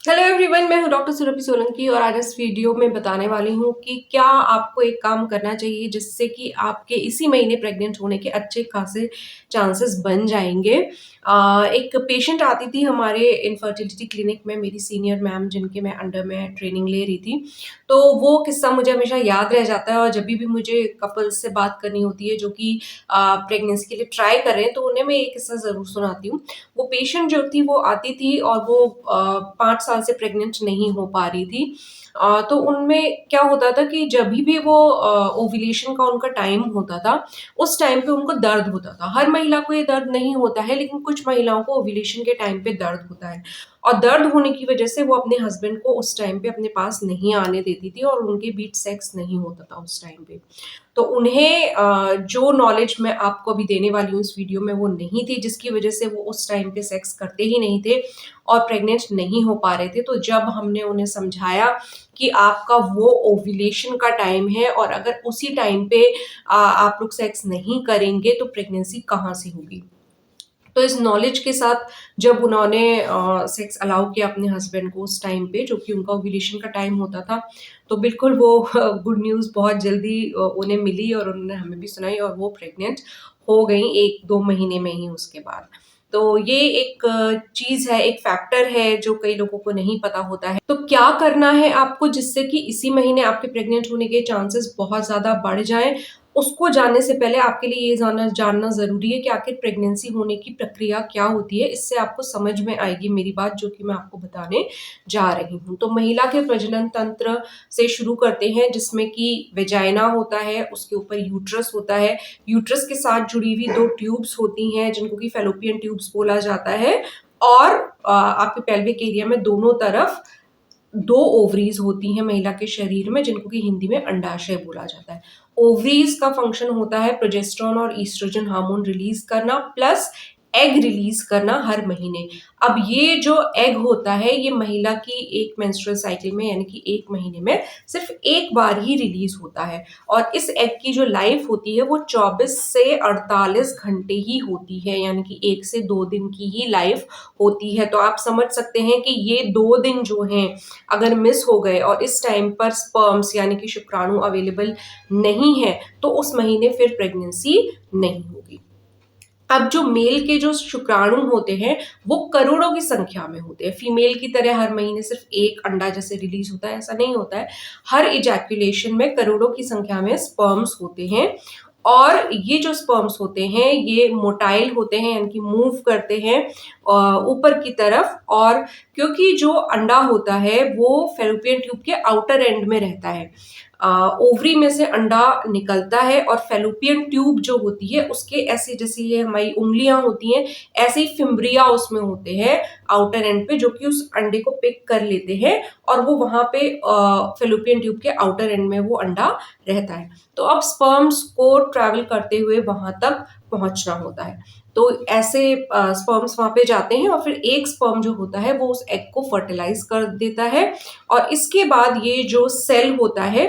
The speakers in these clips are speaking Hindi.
हेलो एवरीवन, मैं हूं डॉक्टर सुरभि सोलंकी और आज इस वीडियो में बताने वाली हूं कि क्या आपको एक काम करना चाहिए जिससे कि आपके इसी महीने प्रेग्नेंट होने के अच्छे खासे चांसेस बन जाएंगे। एक पेशेंट आती थी हमारे इनफर्टिलिटी क्लिनिक में, मेरी सीनियर मैम जिनके मैं अंडर में ट्रेनिंग ले रही थी। तो वो किस्सा मुझे हमेशा याद रह जाता है और जब भी मुझे कपल्स से बात करनी होती है जो कि प्रेगनेंसी के लिए ट्राई कर रहे हैं, तो उन्हें मैं एक किस्सा ज़रूर सुनाती हूँ। वो पेशेंट जो थी वो आती थी और वो 5 साल से प्रेग्नेंट नहीं हो पा रही थी। तो उनमें क्या होता था कि जभी भी वो ओव्यूलेशन का उनका टाइम होता था, उस टाइम पे उनको दर्द होता था। हर महिला को ये दर्द नहीं होता है, लेकिन कुछ महिलाओं को ओव्यूलेशन के टाइम पे दर्द होता है और दर्द होने की वजह से वो अपने हस्बैंड को उस टाइम पे अपने पास नहीं आने देती थी और उनके बीच सेक्स नहीं होता था उस टाइम पे। तो उन्हें जो नॉलेज मैं आपको अभी देने वाली हूँ इस वीडियो में वो नहीं थी, जिसकी वजह से वो उस टाइम पे सेक्स करते ही नहीं थे और प्रेग्नेंट नहीं हो पा रहे थे। तो जब हमने उन्हें समझाया कि आपका वो ओव्यूलेशन का टाइम है और अगर उसी टाइम पे आप लोग सेक्स नहीं करेंगे तो प्रेगनेंसी कहाँ से होगी। तो इस नॉलेज के साथ जब उन्होंने सेक्स अलाउ किया अपने हस्बैंड को उस टाइम पे, जो कि उनका ओव्यूलेशन का टाइम होता था, तो बिल्कुल वो गुड न्यूज़ बहुत जल्दी उन्हें मिली और उन्होंने हमें भी सुनाई और वो प्रेग्नेंट हो गई 1-2 महीने में ही उसके बाद। तो ये एक चीज़ है, एक फैक्टर है जो कई लोगों को नहीं पता होता है। तो क्या करना है आपको जिससे कि इसी महीने आपके प्रेग्नेंट होने के चांसेस बहुत ज़्यादा बढ़ जाएँ? उसको जानने से पहले आपके लिए ये जानना जानना ज़रूरी है कि आखिर प्रेगनेंसी होने की प्रक्रिया क्या होती है। इससे आपको समझ में आएगी मेरी बात, जो कि मैं आपको बताने जा रही हूँ। तो महिला के प्रजनन तंत्र से शुरू करते हैं, जिसमें कि वेजाइना होता है, उसके ऊपर यूट्रस होता है। यूट्रस के साथ जुड़ी हुई 2 ट्यूब्स होती हैं जिनको कि फैलोपियन ट्यूब्स बोला जाता है और आपके पेल्विक एरिया में दोनों तरफ 2 ओवरीज होती हैं महिला के शरीर में, जिनको कि हिंदी में अंडाशय बोला जाता है। ओवरीज का फंक्शन होता है प्रोजेस्टेरोन और ईस्ट्रोजन हार्मोन रिलीज करना प्लस एग रिलीज करना हर महीने। अब ये जो एग होता है ये महिला की एक मेंस्ट्रुअल साइकिल में यानी कि 1 महीने में सिर्फ एक बार ही रिलीज होता है और इस एग की जो लाइफ होती है वो 24 से 48 घंटे ही होती है, यानी कि 1 से 2 दिन की ही लाइफ होती है। तो आप समझ सकते हैं कि ये 2 दिन जो हैं अगर मिस हो गए और इस टाइम पर स्पर्म्स यानी कि शुक्राणु अवेलेबल नहीं है, तो उस महीने फिर प्रेगनेंसी नहीं होगी। अब जो मेल के जो शुक्राणु होते हैं वो करोड़ों की संख्या में होते हैं। फीमेल की तरह हर महीने सिर्फ एक अंडा जैसे रिलीज होता है ऐसा नहीं होता है। हर इजैकुलेशन में करोड़ों की संख्या में स्पर्म्स होते हैं और ये जो स्पर्म्स होते हैं ये मोटाइल होते हैं, यानी कि मूव करते हैं ऊपर की तरफ। और क्योंकि जो अंडा होता है वो फेलोपियन ट्यूब के आउटर एंड में रहता है, ओवरी में से अंडा निकलता है और फेलोपियन ट्यूब जो होती है उसके ऐसे जैसे ये हमारी उंगलियां होती हैं ऐसे ही फिम्ब्रिया उसमें होते हैं आउटर एंड पे, जो कि उस अंडे को पिक कर लेते हैं और वो वहां पे फेलोपियन ट्यूब के आउटर एंड में वो अंडा रहता है। तो अब स्पर्म्स को ट्रैवल करते हुए वहां तक पहुंचना होता है। तो ऐसे स्पर्म्स वहां पे जाते हैं और फिर एक स्पर्म जो होता है वो उस एग को फर्टिलाइज कर देता है और इसके बाद ये जो सेल होता है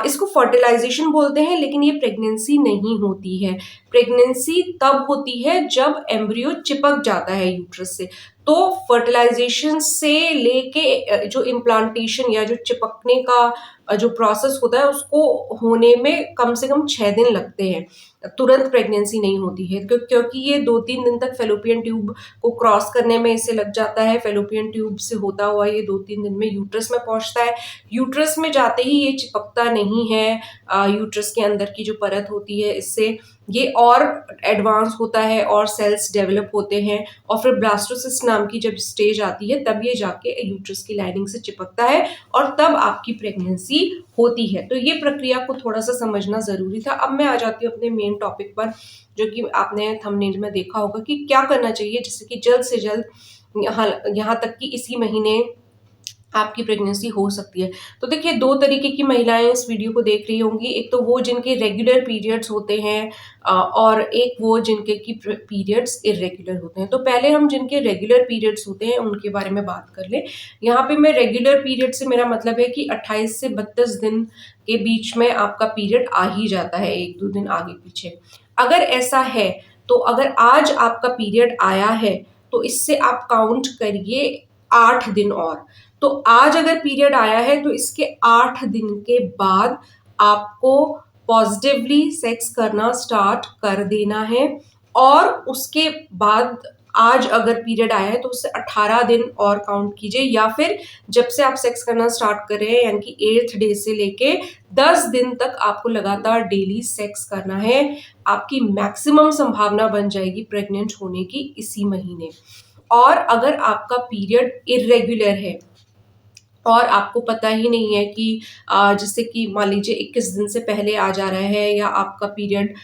इसको फर्टिलाइजेशन बोलते हैं, लेकिन ये प्रेगनेंसी नहीं होती है। प्रेगनेंसी तब होती है जब एम्ब्रियो चिपक जाता है यूट्रस से। तो फर्टिलाइजेशन से लेके जो इम्प्लांटेशन या जो चिपकने का जो प्रोसेस होता है उसको होने में कम से कम 6 दिन लगते हैं। तुरंत प्रेगनेंसी नहीं होती है क्योंकि ये 2-3 दिन तक फेलोपियन ट्यूब को क्रॉस करने में इसे लग जाता है। फेलोपियन ट्यूब से होता हुआ ये 2-3 दिन में यूट्रस में पहुंचता है। यूट्रस में जाते ही ये चिपकता नहीं है यूट्रस के अंदर की जो परत होती है इससे, ये और एडवांस होता है और सेल्स डेवलप होते हैं और फिर ब्लास्टोसिस्ट नाम की जब स्टेज आती है तब ये जाके यूट्रस की लाइनिंग से चिपकता है और तब आपकी प्रेगनेंसी होती है। तो ये प्रक्रिया को थोड़ा सा समझना जरूरी था। अब मैं आ जाती हूँ अपने मेन टॉपिक पर, जो कि आपने थंबनेल में देखा होगा कि क्या करना चाहिए जिससे कि जल्द से जल्द यहाँ तक कि इसी महीने आपकी प्रेगनेंसी हो सकती है। तो देखिए 2 तरीके की महिलाएं इस वीडियो को देख रही होंगी। एक तो वो जिनके रेगुलर पीरियड्स होते हैं और एक वो जिनके की पीरियड्स इर्रेगुलर होते हैं। तो पहले हम जिनके रेगुलर पीरियड्स होते हैं उनके बारे में बात कर लें। यहाँ पे मैं रेगुलर पीरियड से मेरा मतलब है कि 28 से 32 दिन के बीच में आपका पीरियड आ ही जाता है, 1-2 दिन आगे पीछे। अगर ऐसा है तो अगर आज आपका पीरियड आया है तो इससे आप काउंट करिए 8 दिन और। तो आज अगर पीरियड आया है तो इसके 8 दिन के बाद आपको पॉजिटिवली सेक्स करना स्टार्ट कर देना है। और उसके बाद आज अगर पीरियड आया है तो उससे 18 दिन और काउंट कीजिए, या फिर जब से आप सेक्स करना स्टार्ट कर रहे हैं यानी कि 8th डे से लेके 10 दिन तक आपको लगातार डेली सेक्स करना है। आपकी मैक्सिमम संभावना बन जाएगी प्रेग्नेंट होने की इसी महीने। और अगर आपका पीरियड इर्रेगुलर है और आपको पता ही नहीं है कि जैसे कि मान लीजिए 21 दिन से पहले आ जा रहा है, या आपका पीरियड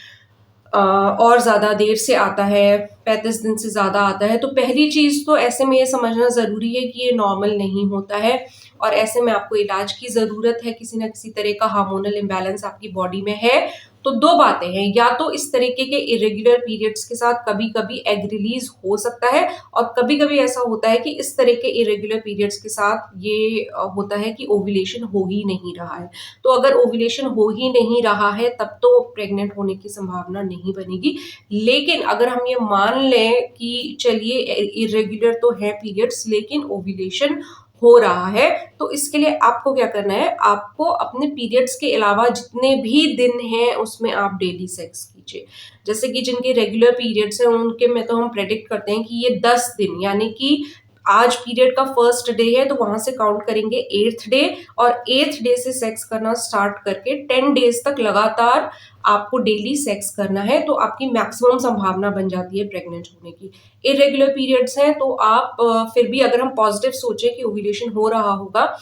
और ज़्यादा देर से आता है, 35 दिन से ज़्यादा आता है, तो पहली चीज़ तो ऐसे में ये समझना ज़रूरी है कि ये नॉर्मल नहीं होता है और ऐसे में आपको इलाज की ज़रूरत है। किसी ना किसी तरह का हार्मोनल इम्बैलेंस आपकी बॉडी में है। तो 2 बातें हैं, या तो इस तरीके के इरेगुलर पीरियड्स के साथ कभी-कभी एग रिलीज़ हो सकता है, और कभी-कभी ऐसा होता है कि इस तरह के इरेगुलर पीरियड्स के साथ ये होता है कि ओव्यूलेशन हो ही नहीं रहा है। तो अगर ओव्यूलेशन हो ही नहीं रहा है तब तो प्रेग्नेंट होने की संभावना नहीं बनेगी। लेकिन अगर हम ये मान लें कि चलिए इरेगुलर तो है पीरियड्स लेकिन ओव्यूलेशन हो रहा है, तो इसके लिए आपको क्या करना है, आपको अपने पीरियड्स के अलावा जितने भी दिन हैं उसमें आप डेली सेक्स कीजिए। जैसे कि जिनके रेगुलर पीरियड्स हैं उनके में तो हम प्रेडिक्ट करते हैं कि ये 10 दिन, यानी कि आज पीरियड का फर्स्ट डे है तो वहां से काउंट करेंगे 8th डे, और 8th डे से सेक्स करना स्टार्ट करके 10 डेज तक लगातार आपको डेली सेक्स करना है। तो आपकी मैक्सिमम संभावना बन जाती है प्रेग्नेंट होने की। इरेगुलर पीरियड्स हैं तो आप फिर भी अगर हम पॉजिटिव सोचें कि ओव्यूलेशन हो रहा होगा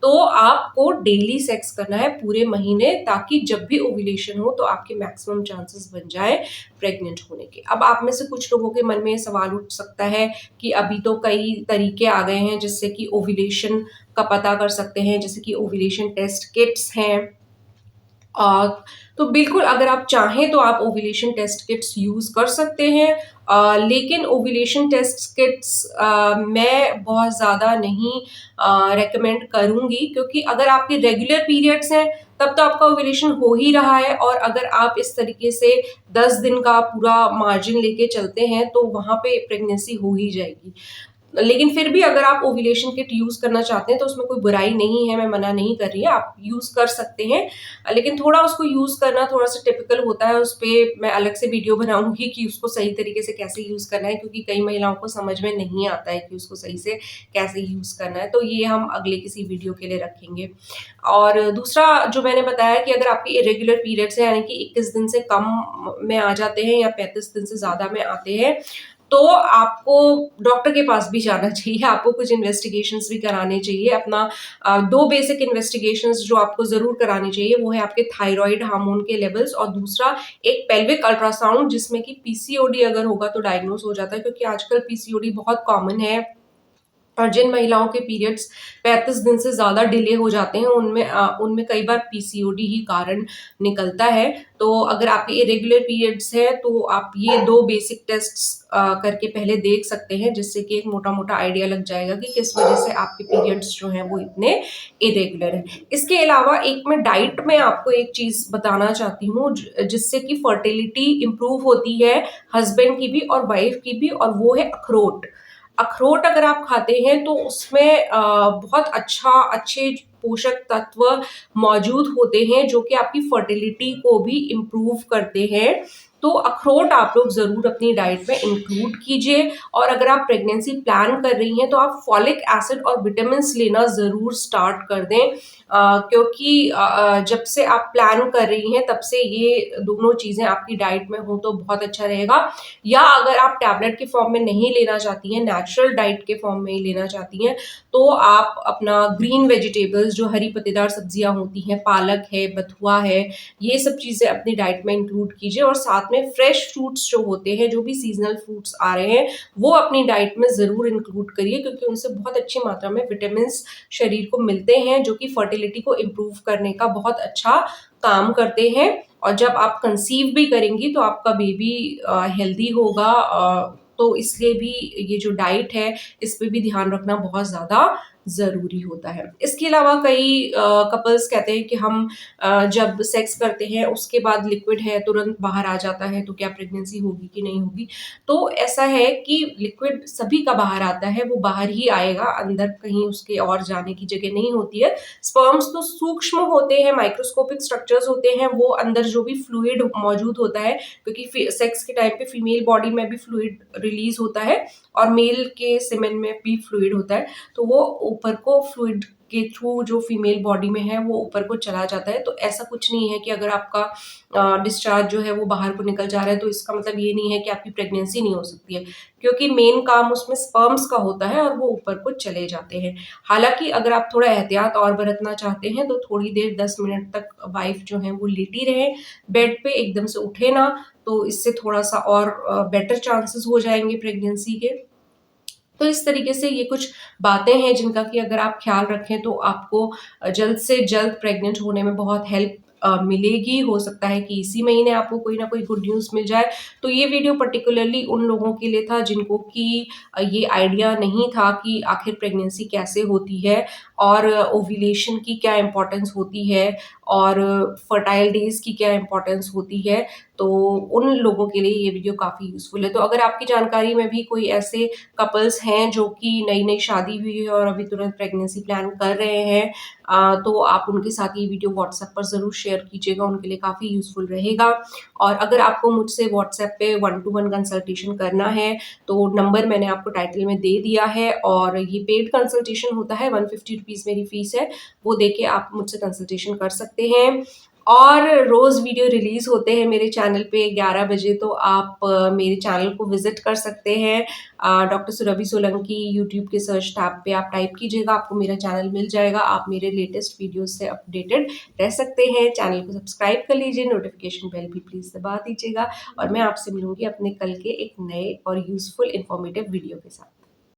तो आपको डेली सेक्स करना है पूरे महीने, ताकि जब भी ओव्यूलेशन हो तो आपके मैक्सिमम चांसेस बन जाए प्रेग्नेंट होने के। अब आप में से कुछ लोगों के मन में सवाल उठ सकता है कि अभी तो कई तरीके आ गए हैं जिससे कि ओव्यूलेशन का पता कर सकते हैं, जैसे कि ओव्यूलेशन टेस्ट किट्स हैं। अ, तो बिल्कुल अगर आप चाहें तो आप ओव्यूलेशन टेस्ट किट्स यूज़ कर सकते हैं। लेकिन ओव्यूलेशन टेस्ट किट्स मैं बहुत ज़्यादा नहीं रेकमेंड करूँगी, क्योंकि अगर आपके रेगुलर पीरियड्स हैं तब तो आपका ओव्यूलेशन हो ही रहा है, और अगर आप इस तरीके से 10 दिन का पूरा मार्जिन लेके चलते हैं तो वहाँ पे प्रेगनेंसी हो ही जाएगी। लेकिन फिर भी अगर आप ओव्यूलेशन किट यूज़ करना चाहते हैं तो उसमें कोई बुराई नहीं है, मैं मना नहीं कर रही, आप यूज़ कर सकते हैं। लेकिन थोड़ा उसको यूज़ करना थोड़ा-सा टिपिकल होता है, उसपे मैं अलग से वीडियो बनाऊँगी कि उसको सही तरीके से कैसे यूज़ करना है, क्योंकि कई महिलाओं को समझ में नहीं आता है कि उसको सही से कैसे यूज़ करना है, तो ये हम अगले किसी वीडियो के लिए रखेंगे। और दूसरा जो मैंने बताया कि अगर आपके इरेगुलर पीरियड्स हैं यानी कि 21 दिन से कम में आ जाते हैं या 35 दिन से ज़्यादा में आते हैं, तो आपको डॉक्टर के पास भी जाना चाहिए, आपको कुछ इन्वेस्टिगेशंस भी कराने चाहिए। अपना 2 बेसिक इन्वेस्टिगेशंस जो आपको ज़रूर करानी चाहिए, वो है आपके थायरॉइड हार्मोन के लेवल्स, और दूसरा एक पेल्विक अल्ट्रासाउंड, जिसमें कि पीसीओडी अगर होगा तो डायग्नोस हो जाता है, क्योंकि आजकल पीसीओडी बहुत कॉमन है। और जिन महिलाओं के पीरियड्स 35 दिन से ज़्यादा डिले हो जाते हैं उनमें कई बार पीसीओडी ही कारण निकलता है। तो अगर आपके इरेगुलर पीरियड्स हैं तो आप ये 2 बेसिक टेस्ट्स करके पहले देख सकते हैं, जिससे कि एक मोटा-मोटा आइडिया लग जाएगा कि किस वजह से आपके पीरियड्स जो हैं वो इतने इरेगुलर हैं। इसके अलावा एक मैं डाइट में आपको एक चीज़ बताना चाहती हूँ जिससे कि फर्टिलिटी इम्प्रूव होती है हस्बैंड की भी और वाइफ की भी, और वो है अखरोट। अखरोट अगर आप खाते हैं तो उसमें बहुत अच्छे पोषक तत्व मौजूद होते हैं जो कि आपकी फर्टिलिटी को भी इम्प्रूव करते हैं। तो अखरोट आप लोग ज़रूर अपनी डाइट में इंक्लूड कीजिए। और अगर आप प्रेगनेंसी प्लान कर रही हैं तो आप फॉलिक एसिड और विटामिन्स लेना ज़रूर स्टार्ट कर दें, क्योंकि जब से आप प्लान कर रही हैं तब से ये दोनों चीज़ें आपकी डाइट में हो तो बहुत अच्छा रहेगा। या अगर आप टैबलेट के फॉर्म में नहीं लेना चाहती हैं, नेचुरल डाइट के फॉर्म में ही लेना चाहती हैं, तो आप अपना ग्रीन वेजिटेबल्स जो हरी पत्तेदार सब्जियां होती हैं, पालक है, बथुआ है, ये सब चीज़ें अपनी डाइट में इंक्लूड कीजिए। और साथ में फ्रेश फ्रूट्स जो होते हैं, जो भी सीजनल फ्रूट्स आ रहे हैं, वो अपनी डाइट में ज़रूर इंक्लूड करिए, क्योंकि उनसे बहुत अच्छी मात्रा में विटामिन्स शरीर को मिलते हैं जो कि फर्टिलिटी को इम्प्रूव करने का बहुत अच्छा काम करते हैं। और जब आप कंसीव भी करेंगी तो आपका बेबी हेल्दी होगा, तो इसलिए भी ये जो डाइट है इस पे भी ध्यान रखना बहुत ज़्यादा ज़रूरी होता है। इसके अलावा कई कपल्स कहते हैं कि हम जब सेक्स करते हैं उसके बाद लिक्विड है तुरंत बाहर आ जाता है, तो क्या प्रेगनेंसी होगी कि नहीं होगी? तो ऐसा है कि लिक्विड सभी का बाहर आता है, वो बाहर ही आएगा, अंदर कहीं उसके और जाने की जगह नहीं होती है। स्पर्म्स तो सूक्ष्म होते हैं, माइक्रोस्कोपिक स्ट्रक्चर्स होते हैं, वो अंदर जो भी फ्लूइड मौजूद होता है, क्योंकि सेक्स के टाइम पे फीमेल बॉडी में भी फ्लूइड रिलीज होता है और मेल के सेमेन में भी फ्लूइड होता है, तो वो ऊपर को फ्लूइड के थ्रू जो फीमेल बॉडी में है वो ऊपर को चला जाता है। तो ऐसा कुछ नहीं है कि अगर आपका डिस्चार्ज जो है वो बाहर को निकल जा रहा है तो इसका मतलब ये नहीं है कि आपकी प्रेगनेंसी नहीं हो सकती है, क्योंकि मेन काम उसमें स्पर्म्स का होता है और वो ऊपर को चले जाते हैं। हालांकि अगर आप थोड़ा एहतियात और बरतना चाहते हैं तो थोड़ी देर 10 मिनट तक वाइफ जो है वो लेटी रहे बेड पे, एकदम से उठे ना, तो इससे थोड़ा सा और बेटर चांसेस हो जाएंगे प्रेगनेंसी के। तो इस तरीके से ये कुछ बातें हैं जिनका कि अगर आप ख्याल रखें तो आपको जल्द से जल्द प्रेग्नेंट होने में बहुत हेल्प मिलेगी। हो सकता है कि इसी महीने आपको कोई ना कोई गुड न्यूज़ मिल जाए। तो ये वीडियो पर्टिकुलरली उन लोगों के लिए था जिनको कि ये आइडिया नहीं था कि आखिर प्रेगनेंसी कैसे होती है और ओव्यूलेशन की क्या इम्पोर्टेंस होती है और फर्टाइल डेज़ की क्या इम्पोर्टेंस होती है। तो उन लोगों के लिए ये वीडियो काफ़ी यूज़फुल है। तो अगर आपकी जानकारी में भी कोई ऐसे कपल्स हैं जो कि नई-नई शादी हुई है और अभी तुरंत प्रेगनेंसी प्लान कर रहे हैं, तो आप उनके साथ ये वीडियो व्हाट्सएप पर ज़रूर शेयर कीजिएगा, उनके लिए काफ़ी यूज़फुल रहेगा। और अगर आपको मुझसे व्हाट्सएप पे 1 टू 1 कंसल्टेशन करना है, तो नंबर मैंने आपको टाइटल में दे दिया है और ये पेड कंसल्टेशन होता है, 150 रुपीज़ मेरी फ़ीस है, वो देके आप मुझसे कंसल्टेशन कर सकते हैं। और रोज़ वीडियो रिलीज़ होते हैं मेरे चैनल पे 11 बजे, तो आप मेरे चैनल को विज़िट कर सकते हैं। डॉक्टर सुरभि सोलंकी यूट्यूब के सर्च टैब पे आप टाइप कीजिएगा, आपको मेरा चैनल मिल जाएगा। आप मेरे लेटेस्ट वीडियोज़ से अपडेटेड रह सकते हैं। चैनल को सब्सक्राइब कर लीजिए, नोटिफ़िकेशन बेल भी प्लीज़ दबा दीजिएगा और मैं आपसे मिलूँगी अपने कल के एक नए और यूज़फुल इन्फॉर्मेटिव वीडियो के साथ।